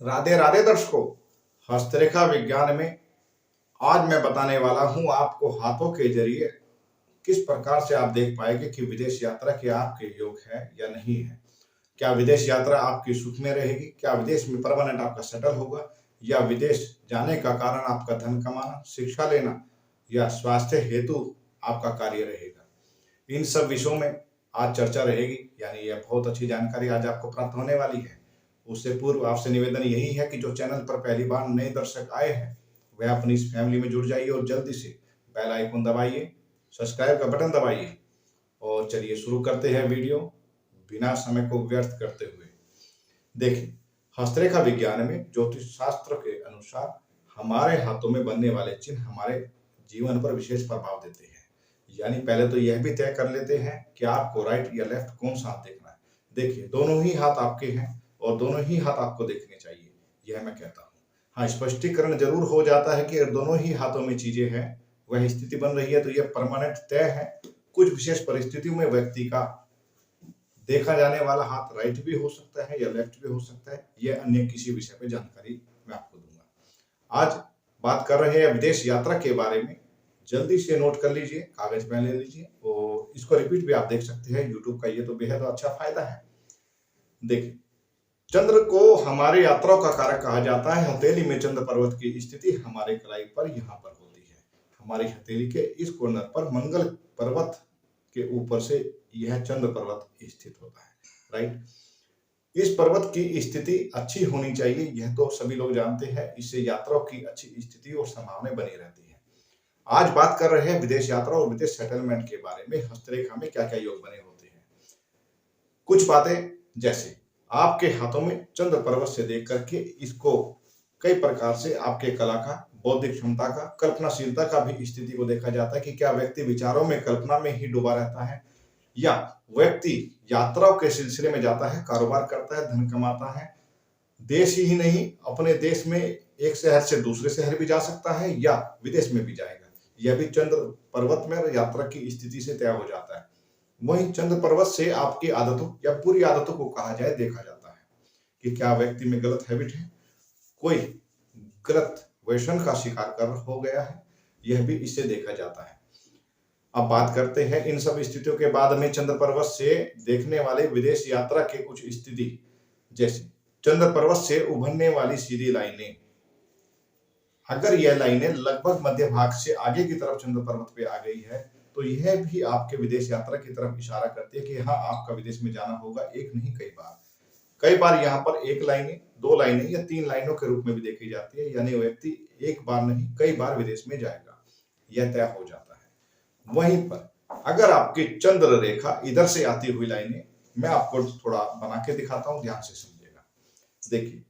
राधे राधे दर्शकों। हस्तरेखा विज्ञान में आज मैं बताने वाला हूं आपको हाथों के जरिए किस प्रकार से आप देख पाएंगे कि विदेश यात्रा के आपके योग है या नहीं है। क्या विदेश यात्रा आपकी सुख में रहेगी? क्या विदेश में परमानेंट आपका सेटल होगा? या विदेश जाने का कारण आपका धन कमाना, शिक्षा लेना या स्वास्थ्य हेतु आपका कार्य रहेगा? इन सब विषयों में आज चर्चा रहेगी। यानी यह बहुत अच्छी जानकारी आज आपको प्राप्त होने वाली है। उससे पूर्व आपसे निवेदन यही है कि जो चैनल पर पहली बार नए दर्शक आए हैं वह अपनी इस फैमिली में जुड़ जाइए और जल्दी से बेल आइकन दबाइए, सब्सक्राइब का बटन दबाइए और चलिए शुरू करते हैं वीडियो बिना समय को व्यर्थ करते हुए। देखिए, हस्तरेखा विज्ञान में ज्योतिष शास्त्र के अनुसार हमारे हाथों में बनने वाले चिन्ह हमारे जीवन पर विशेष प्रभाव देते हैं। यानी पहले तो यह भी तय कर लेते हैं कि आपको राइट या लेफ्ट कौन सा हाथ देखना है। देखिए, दोनों ही हाथ आपके हैं और दोनों ही हाथ आपको देखने चाहिए, यह मैं कहता हूँ। हाँ, स्पष्टीकरण जरूर हो जाता है कि अगर दोनों ही हाथों में चीजें हैं, वह स्थिति बन रही है तो यह परमानेंट तय है। कुछ विशेष परिस्थितियों में व्यक्ति का देखा जाने वाला हाथ राइट भी हो सकता है या लेफ्ट भी हो सकता है। यह अन्य किसी विषय पे जानकारी मैं आपको दूंगा। आज बात कर रहे हैं विदेश यात्रा के बारे में। जल्दी से नोट कर लीजिए, कागज पेन ले लीजिए और इसको रिपीट भी आप देख सकते हैं। यूट्यूब का ये तो बेहद अच्छा फायदा है। देखिए, चंद्र को हमारे यात्राओं का कारक कहा जाता है। हथेली में चंद्र पर्वत की स्थिति हमारे कलाई पर यहाँ पर होती है। हमारी हथेली के इस कॉर्नर पर मंगल पर्वत के ऊपर से यह चंद्र पर्वत स्थित होता है। राइट, इस पर्वत की स्थिति अच्छी होनी चाहिए, यह तो सभी लोग जानते हैं। इससे यात्राओं की अच्छी स्थिति और संभावनाएं बनी रहती है। आज बात कर रहे हैं विदेश यात्रा और विदेश सेटलमेंट के बारे में। हस्तरेखा में क्या क्या योग बने होते हैं, कुछ बातें जैसे आपके हाथों में चंद्र पर्वत से देख करके इसको कई प्रकार से आपके कला का, बौद्धिक क्षमता का, कल्पनाशीलता का भी स्थिति को देखा जाता है कि क्या व्यक्ति विचारों में, कल्पना में ही डूबा रहता है या व्यक्ति यात्राओं के सिलसिले में जाता है, कारोबार करता है, धन कमाता है। देश ही नहीं, अपने देश में एक शहर से दूसरे शहर भी जा सकता है या विदेश में भी जाएगा। यह भी चंद्र पर्वत में यात्रा की स्थिति से तय हो जाता है। वहीं चंद्र पर्वत से आपकी आदतों या बुरी आदतों को कहा जाए देखा जाता है कि क्या व्यक्ति में गलत हैबिट है, कोई गलत व्यसन का शिकार कर हो गया है, यह भी इससे देखा जाता है। अब बात करते हैं इन सब स्थितियों के बाद में चंद्र पर्वत से देखने वाले विदेश यात्रा के कुछ स्थिति। जैसे चंद्र पर्वत से उभरने वाली सीधी लाइनें, अगर यह लाइनें लगभग मध्य भाग से आगे की तरफ चंद्र पर्वत पे आ गई है तो यह भी आपके विदेश यात्रा की तरफ इशारा करती है कि हाँ, आपका विदेश में जाना होगा। एक नहीं, कई बार यहाँ पर एक लाइनें, दो लाइनें या तीन लाइनों के रूप में भी देखी जाती है। यानी व्यक्ति एक बार नहीं, कई बार विदेश में जाएगा, यह तय हो जाता है। वहीं पर अगर आपकी चंद्र रेखा इधर से आती हुई लाइनें, मैं आपको थोड़ा बना के दिखाता हूँ, ध्यान से समझिएगा। देखिए,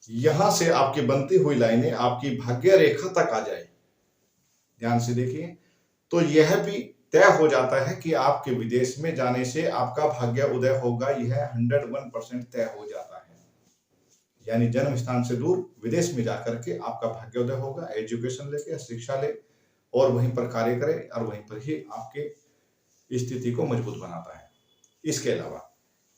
यहां से आपकी बनती हुई लाइनें आपकी भाग्य रेखा तक आ जाए, ध्यान से देखिए, तो यह भी तय हो जाता है कि आपके विदेश में जाने से आपका भाग्य उदय होगा। यह 101% तय हो जाता है। यानी जन्म स्थान से दूर विदेश में जाकर के आपका भाग्योदय होगा। एजुकेशन लेके, शिक्षा ले और वहीं पर कार्य करे और वहीं पर ही आपके स्थिति को मजबूत बनाता है। इसके अलावा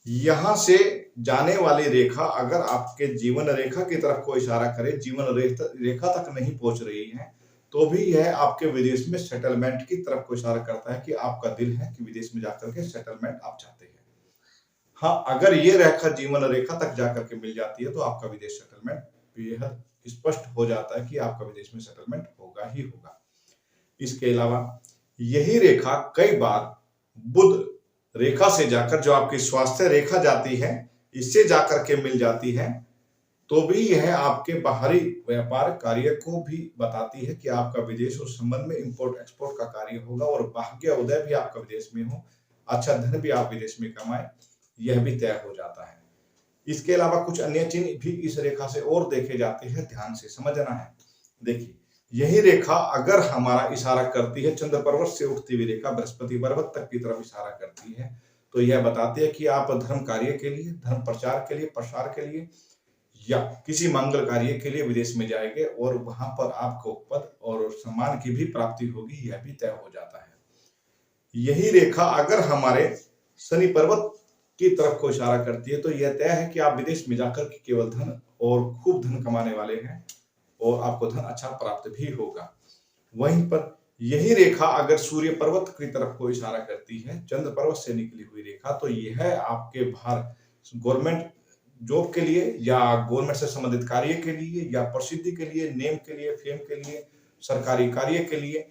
यहां से जाने वाली रेखा अगर आपके जीवन रेखा की तरफ को इशारा करे, जीवन रेखा तक नहीं पहुंच रही है, तो भी यह आपके विदेश में सेटलमेंट की तरफ को इशारा करता है कि आपका दिल है कि विदेश में जाकर के सेटलमेंट आप चाहते हैं। हाँ, अगर ये रेखा जीवन रेखा तक जाकर के मिल जाती है तो आपका विदेश सेटलमेंट बेहद स्पष्ट हो जाता है कि आपका विदेश में सेटलमेंट होगा ही होगा। इसके अलावा यही रेखा कई बार बुध रेखा से जाकर, जो आपकी स्वास्थ्य रेखा जाती है, इससे जाकर के मिल जाती है, तो भी यह आपके बाहरी व्यापार कार्य को भी बताती है कि आपका विदेश उस संबंध में इंपोर्ट एक्सपोर्ट का कार्य होगा और भाग्य उदय भी आपका विदेश में हो, अच्छा धन भी आप विदेश में कमाए, यह भी तय हो जाता है। इसके अलावा कुछ अन्य चिन्ह भी इस रेखा से और देखे जाते हैं, ध्यान से समझना है। देखिए, यही रेखा अगर हमारा इशारा करती है, चंद्र पर्वत से उठती हुई रेखा बृहस्पति पर्वत तक की तरफ इशारा करती है, तो यह बताती है कि आप धर्म कार्य के लिए, धर्म प्रचार के लिए, प्रसार के लिए या किसी मंगल कार्य के लिए विदेश में जाएंगे और वहां पर आपको पद और सम्मान की भी प्राप्ति होगी, यह भी तय हो जाता है। यही रेखा अगर हमारे शनि पर्वत की तरफ को इशारा करती है तो यह तय है कि आप विदेश में जाकर के केवल धन और खूब खूब धन कमाने वाले हैं और आपको धन अच्छा प्राप्त भी होगा। वहीं पर यही रेखा अगर सूर्य पर्वत की तरफ को इशारा करती है, चंद्र पर्वत से निकली हुई रेखा, तो यह आपके बाहर गवर्नमेंट जॉब के लिए या गवर्नमेंट से संबंधित कार्य के लिए या प्रसिद्धि के लिए, नेम के लिए, फेम के लिए, सरकारी कार्य के लिए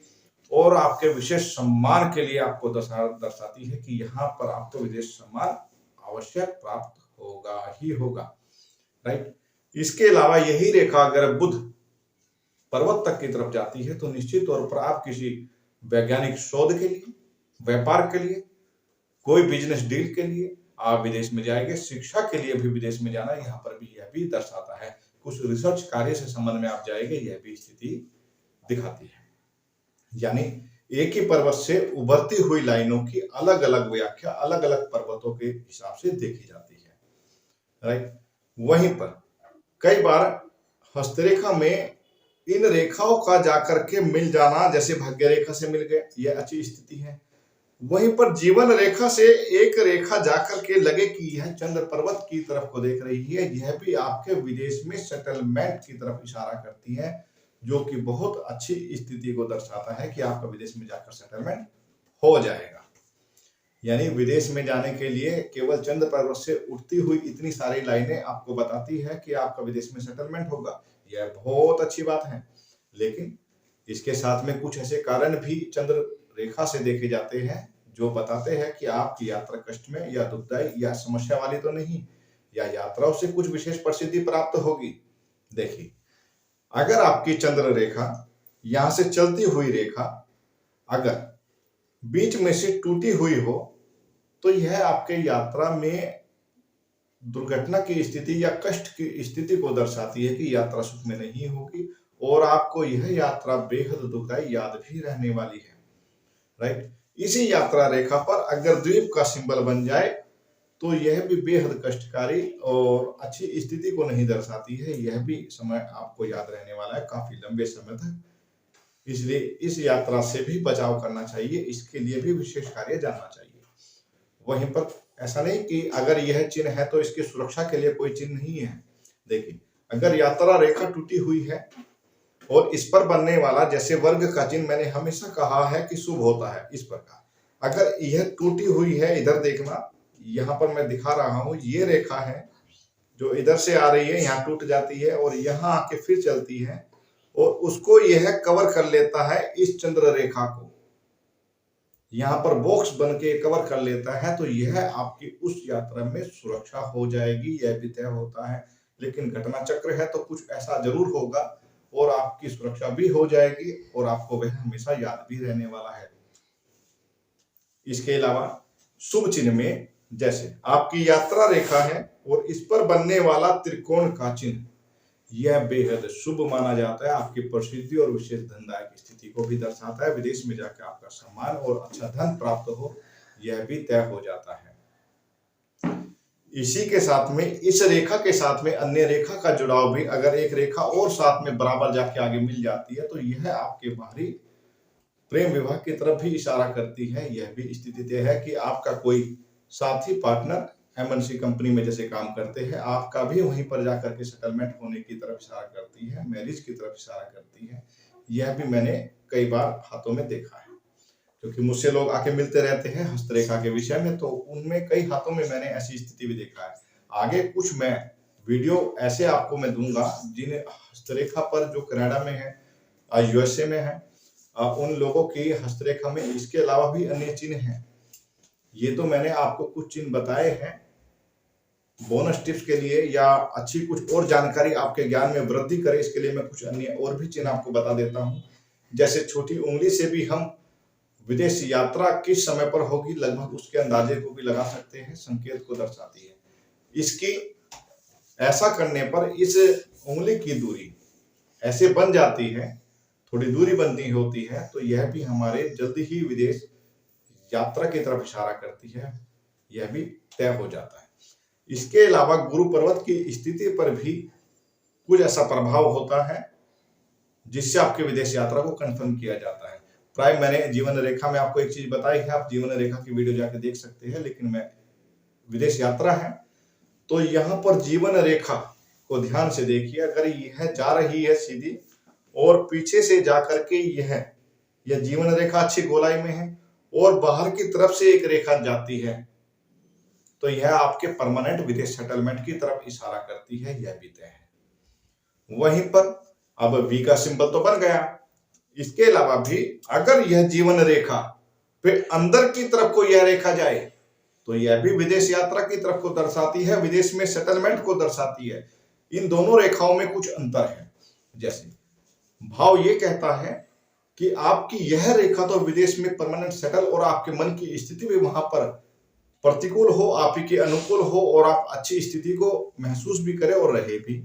और आपके विशेष सम्मान के लिए आपको दर्शाती है कि यहाँ पर आपको विदेश सम्मान अवश्य प्राप्त होगा ही होगा। राइट। इसके अलावा यही रेखा अगर बुध पर्वत तक की तरफ जाती है तो निश्चित तौर पर आप किसी वैज्ञानिक शोध के लिए, व्यापार के लिए, कोई बिजनेस डील के लिए आप विदेश में जाएंगे। शिक्षा के लिए भी विदेश में जाना यहाँ पर भी यह भी दर्शाता है। कुछ रिसर्च कार्य से संबंध में आप जाएंगे, यह भी स्थिति दिखाती है। यानी एक ही पर्वत से उभरती हुई लाइनों की अलग अलग व्याख्या अलग अलग पर्वतों के हिसाब से देखी जाती है। राइट। वहीं पर कई बार हस्तरेखा में इन रेखाओं का जाकर के मिल जाना, जैसे भाग्य रेखा से मिल गए, यह अच्छी स्थिति है। वहीं पर जीवन रेखा से एक रेखा जाकर के लगे कि यह चंद्र पर्वत की तरफ को देख रही है, यह भी आपके विदेश में सेटलमेंट की तरफ इशारा करती है, जो कि बहुत अच्छी स्थिति को दर्शाता है कि आपका विदेश में जाकर सेटलमेंट हो जाएगा। यानी विदेश में जाने के लिए केवल चंद्र पर्वत से उठती हुई इतनी सारी लाइनें आपको बताती है कि आपका विदेश में सेटलमेंट होगा, यह बहुत अच्छी बात है। लेकिन इसके साथ में कुछ ऐसे कारण भी चंद्र रेखा से देखे जाते हैं जो बताते हैं कि आपकी यात्रा कष्ट में या दुखदायी या समस्या वाली तो नहीं, या यात्राओं से कुछ विशेष प्रसिद्धि प्राप्त होगी। देखिए, अगर आपकी चंद्र रेखा यहां से चलती हुई रेखा अगर बीच में से टूटी हुई हो तो यह आपके यात्रा में दुर्घटना की स्थिति या कष्ट की स्थिति को दर्शाती है कि यात्रा सुख में नहीं होगी और आपको यह यात्रा बेहद दुखदायी याद भी रहने वाली है। राइट। इसी यात्रा रेखा पर अगर द्वीप का सिंबल बन जाए तो यह भी बेहद कष्टकारी और अच्छी स्थिति को नहीं दर्शाती है। यह भी समय आपको याद रहने वाला है काफी लंबे समय तक, इसलिए इस यात्रा से भी बचाव करना चाहिए, इसके लिए भी विशेष कार्य जानना चाहिए। वहीं पर ऐसा नहीं कि अगर यह चिन्ह है तो इसकी सुरक्षा के लिए कोई चिन्ह नहीं है। देखिए, अगर यात्रा रेखा टूटी हुई है और इस पर बनने वाला जैसे वर्ग का चिन्ह मैंने हमेशा कहा है कि शुभ होता है, इस प्रकार अगर यह टूटी हुई है, इधर देखना, यहाँ पर मैं दिखा रहा हूं, ये रेखा है जो इधर से आ रही है, यहाँ टूट जाती है और यहाँ आके फिर चलती है और उसको यह कवर कर लेता है, इस चंद्र रेखा को यहाँ पर बॉक्स बन के कवर कर लेता है, तो यह आपकी उस यात्रा में सुरक्षा हो जाएगी, यह भी तय होता है। लेकिन घटना चक्र है तो कुछ ऐसा जरूर होगा और आपकी सुरक्षा भी हो जाएगी और आपको वह हमेशा याद भी रहने वाला है। इसके अलावा शुभ चिन्ह में जैसे आपकी यात्रा रेखा है और इस पर बनने वाला त्रिकोण का चिन्ह, यह बेहद शुभ माना जाता है, आपकी प्रसिद्धि और विशेष धनदायक स्थिति को भी दर्शाता है। विदेश में जाकर आपका सम्मान और अच्छा धन प्राप्त हो, यह भी तय हो जाता है। इसी के साथ में इस रेखा के साथ में अन्य रेखा का जुड़ाव भी, अगर एक रेखा और साथ में बराबर जाके आगे मिल जाती है तो यह आपके बाहरी प्रेम विवाह की तरफ भी इशारा करती है। यह भी स्थिति तय है कि आपका कोई साथी पार्टनर एमएनसी कंपनी में जैसे काम करते हैं, आपका भी वहीं पर जाकर के सेटलमेंट होने की तरफ इशारा करती है, मैरिज की तरफ इशारा करती है। यह भी मैंने कई बार हाथों में देखा है, क्योंकि मुझसे लोग आके मिलते रहते हैं हस्तरेखा के विषय में, तो उनमें कई हाथों में मैंने ऐसी स्थिति भी देखा है। आगे कुछ मैं वीडियो ऐसे आपको मैं दूंगा जिन्हें हस्तरेखा पर, जो कनाडा में है, यूएसए में है, उन लोगों की हस्तरेखा में इसके अलावा भी अन्य चिन्ह हैं। ये तो मैंने आपको कुछ चिन्ह बताए हैं बोनस टिप्स के लिए, या अच्छी कुछ और जानकारी आपके ज्ञान में वृद्धि करे, इसके लिए मैं कुछ अन्य और भी चिन्ह आपको बता देता हूं। जैसे छोटी उंगली से भी हम विदेश यात्रा किस समय पर होगी लगभग उसके अंदाजे को भी लगा सकते हैं, संकेत को दर्शाती है। इसकी ऐसा करने पर इस उंगली की दूरी ऐसे बन जाती है, थोड़ी दूरी बनती होती है, तो यह भी हमारे जल्दी ही विदेश यात्रा की तरफ इशारा करती है, यह भी तय हो जाता है। इसके अलावा गुरु पर्वत की स्थिति पर भी कुछ ऐसा प्रभाव होता है जिससे आपके विदेश यात्रा को कंफर्म किया जाता है। प्राय मैंने जीवन रेखा में आपको एक चीज बताई है, आप जीवन रेखा की वीडियो जाके देख सकते हैं, लेकिन मैं विदेश यात्रा है तो यहाँ पर जीवन रेखा को ध्यान से देखिए, अगर यह जा रही है सीधी और पीछे से जाकर के यह जीवन रेखा अच्छी गोलाई में है और बाहर की तरफ से एक रेखा जाती है, तो यह आपके परमानेंट विदेश सेटलमेंट की तरफ इशारा करती है, यह भी तय है। वहीं पर अब वी का सिंबल तो बन गया। इसके अलावा भी अगर यह जीवन रेखा पे अंदर की तरफ को यह रेखा जाए तो यह भी विदेश यात्रा की तरफ को दर्शाती है, विदेश में सेटलमेंट को दर्शाती है। इन दोनों रेखाओं में कुछ अंतर है। जैसे भाव ये कहता है कि आपकी यह रेखा तो विदेश में परमानेंट सेटल और आपके मन की स्थिति भी वहां पर प्रतिकूल हो, आप ही के अनुकूल हो और आप अच्छी स्थिति को महसूस भी करें और रहे भी।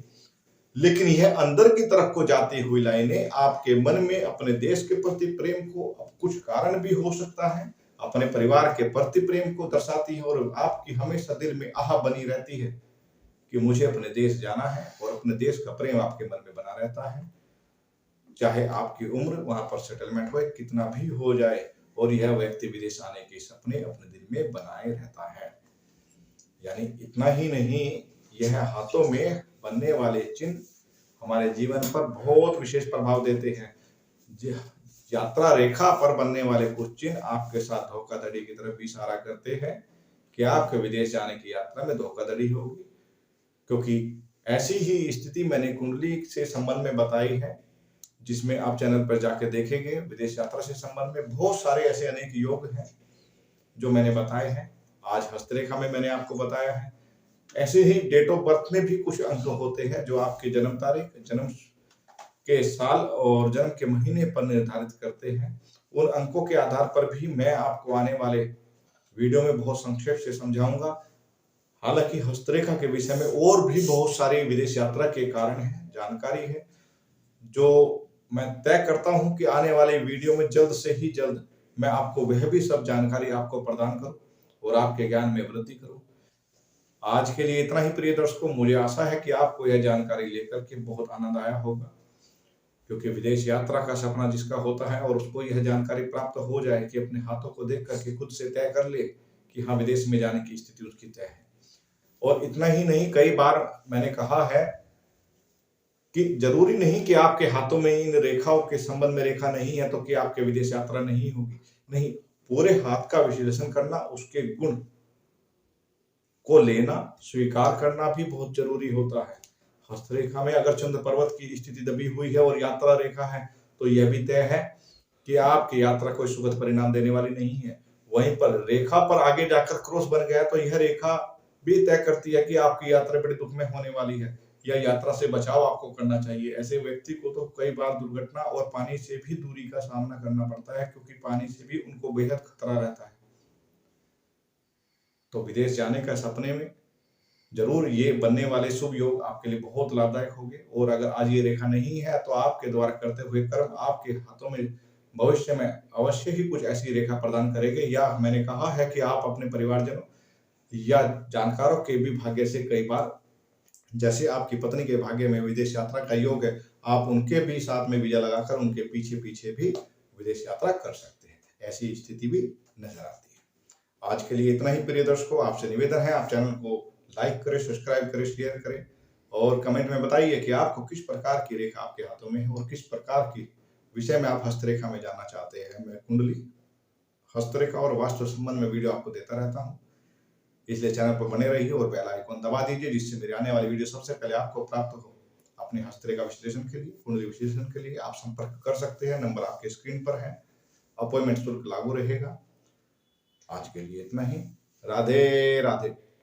लेकिन यह अंदर की तरफ को जाती हुई लाइनें आपके मन में अपने देश के प्रति प्रेम को, कुछ कारण भी हो सकता है, अपने परिवार के प्रति प्रेम को दर्शाती है और आपकी हमेशा दिल में आह बनी रहती है कि मुझे अपने देश जाना है और अपने देश का प्रेम आपके मन में बना रहता है, चाहे आपकी उम्र वहां पर सेटलमेंट हो कितना भी हो जाए, और यह व्यक्ति विदेश आने के सपने अपने दिल में बनाए रहता है। यानी इतना ही नहीं, यह हाथों में बनने वाले चिन्ह हमारे जीवन पर बहुत विशेष प्रभाव देते हैं। यात्रा रेखा पर बनने वाले कुछ चिन्ह आपके साथ धोखाधड़ी की तरफ इशारा करते हैं कि आपके विदेश जाने की यात्रा में धोखाधड़ी होगी, क्योंकि ऐसी ही स्थिति मैंने कुंडली से संबंध में बताई है, जिसमें आप चैनल पर जाके देखेंगे। विदेश यात्रा से संबंध में बहुत सारे ऐसे अनेक योग हैं जो मैंने बताए हैं। आज हस्तरेखा में मैंने आपको बताया है। ऐसे ही डेट ऑफ बर्थ में भी कुछ अंक होते हैं जो आपकी जन्म तारीख, जन्म के साल और जन्म के महीने पर निर्धारित करते हैं। उन अंकों के आधार पर भी मैं आपको आने वाले वीडियो में बहुत संक्षेप से समझाऊंगा। हालांकि हस्तरेखा के विषय में और भी बहुत सारी विदेश यात्रा के कारण है, जानकारी है, जो मैं तय करता हूं कि आने वाले वीडियो में जल्द से ही जल्द मैं आपको वह भी सब जानकारी आपको प्रदान करूं और आपके ज्ञान में वृद्धि करूं। आज के लिए इतना ही प्रिय दर्शकों। मुझे आशा है कि आपको यह जानकारी लेकर के बहुत आनंद आया होगा, क्योंकि विदेश यात्रा का सपना जिसका होता है और उसको यह जानकारी प्राप्त हो जाए कि अपने हाथों को देख करके खुद से तय कर ले कि हाँ, विदेश में जाने की स्थिति उसकी तय है। और इतना ही नहीं, कई बार मैंने कहा है कि जरूरी नहीं कि आपके हाथों में इन रेखाओं के संबंध में रेखा नहीं है तो कि आपके विदेश यात्रा नहीं होगी। नहीं, पूरे हाथ का विश्लेषण करना, उसके गुण को लेना, स्वीकार करना भी बहुत जरूरी होता है। हस्तरेखा में अगर चंद्र पर्वत की स्थिति दबी हुई है और यात्रा रेखा है तो यह भी तय है कि आपकी यात्रा कोई सुखद परिणाम देने वाली नहीं है। वहीं पर रेखा पर आगे जाकर क्रॉस बन गया तो यह रेखा भी तय करती है कि आपकी यात्रा बड़े दुख में होने वाली है या यात्रा से बचाव आपको करना चाहिए। ऐसे व्यक्ति को तो कई बार दुर्घटना और पानी से भी दूरी का सामना करना पड़ता है, क्योंकि पानी से भी उनको बेहद खतरा रहता है। तो विदेश जाने का सपने में जरूर ये बनने वाले शुभ योग आपके लिए बहुत लाभदायक होंगे। और अगर आज ये रेखा नहीं है तो आपके द्वारा करते हुए कर्म आपके हाथों में भविष्य में अवश्य ही कुछ ऐसी रेखा प्रदान करेंगे। या मैंने कहा है कि आप अपने परिवारजनों या जानकारों के भी भाग्य से कई बार, जैसे आपकी पत्नी के भाग्य में विदेश यात्रा का योग है, आप उनके भी साथ में वीजा लगाकर उनके पीछे पीछे भी विदेश यात्रा कर सकते हैं। ऐसी स्थिति भी नजर आती है। आज के लिए इतना ही प्रिय दर्शकों। आपसे निवेदन है, आप चैनल को लाइक करें, सब्सक्राइब करें, शेयर करें और कमेंट में बताइए कि आपको किस प्रकार की रेखा आपके हाथों में है और किस प्रकार की विषय में आप हस्तरेखा में जानना चाहते हैं। मैं कुंडली, हस्तरेखा और वास्तु संबंध में वीडियो आपको देता रहता हूँ, इसलिए चैनल पर बने रहिए और बेल आइकन दबा दीजिए, जिससे मेरे आने वाली वीडियो सबसे पहले आपको प्राप्त हो। अपने हस्तरेखा विश्लेषण के लिए, कुंडली विश्लेषण के लिए आप संपर्क कर सकते हैं। नंबर आपके स्क्रीन पर है। अपॉइंटमेंट शुल्क लागू रहेगा। आज के लिए इतना ही। राधे राधे।